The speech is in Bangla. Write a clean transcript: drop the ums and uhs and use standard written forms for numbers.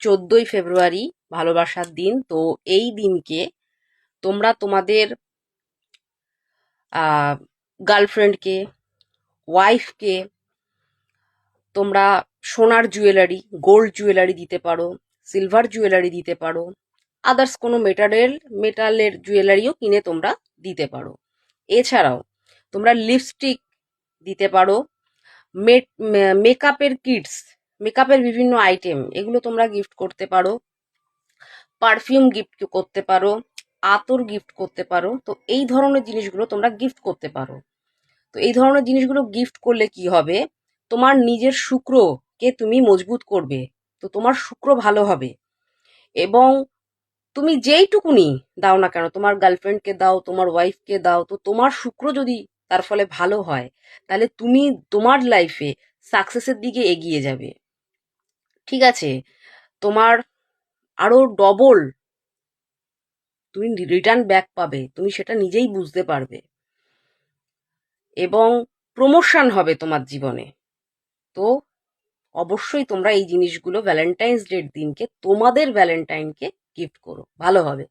14ই ফেব্রুয়ারি ভালোবাসার দিন। তো এই দিনকে তোমরা তোমাদের গার্লফ্রেন্ডকে, ওয়াইফকে তোমরা সোনার জুয়েলারি, গোল্ড জুয়েলারি দিতে পারো, সিলভার জুয়েলারি দিতে পারো, আদার্স কোনো মেটালের জুয়েলারিও কিনে তোমরা দিতে পারো। এছাড়াও তোমরা লিপস্টিক দিতে পারো, মেকআপের কিটস, মেকআপের বিভিন্ন আইটেম এগুলো তোমরা গিফট করতে পারো, পারফিউম গিফট করতে পারো, আতর গিফট করতে পারো। তো এই ধরনের জিনিসগুলো তোমরা গিফট করতে পারো। তো এই ধরনের জিনিসগুলো গিফট করলে কি হবে, তোমার নিজের শুক্রকে তুমি মজবুত করবে। তো তোমার শুক্র ভালো হবে। এবং তুমি যেইটুকুনি দাও না কেন, তোমার গার্লফ্রেন্ডকে দাও, তোমার ওয়াইফকে দাও, তো তোমার শুক্র যদি তার ফলে ভালো হয়, তাহলে তুমি তোমার লাইফে সাকসেসের দিকে এগিয়ে যাবে। ঠিক আছে? তোমার আরো ডবল তুমি রিটার্ন ব্যাক পাবে, তুমি সেটা নিজেই বুঝতে পারবে। এবং প্রমোশন হবে তোমার জীবনে। তো অবশ্যই তোমরা এই জিনিসগুলো ভ্যালেন্টাইন্স ডের দিনকে তোমাদের ভ্যালেন্টাইনকে গিফট করো, ভালো হবে।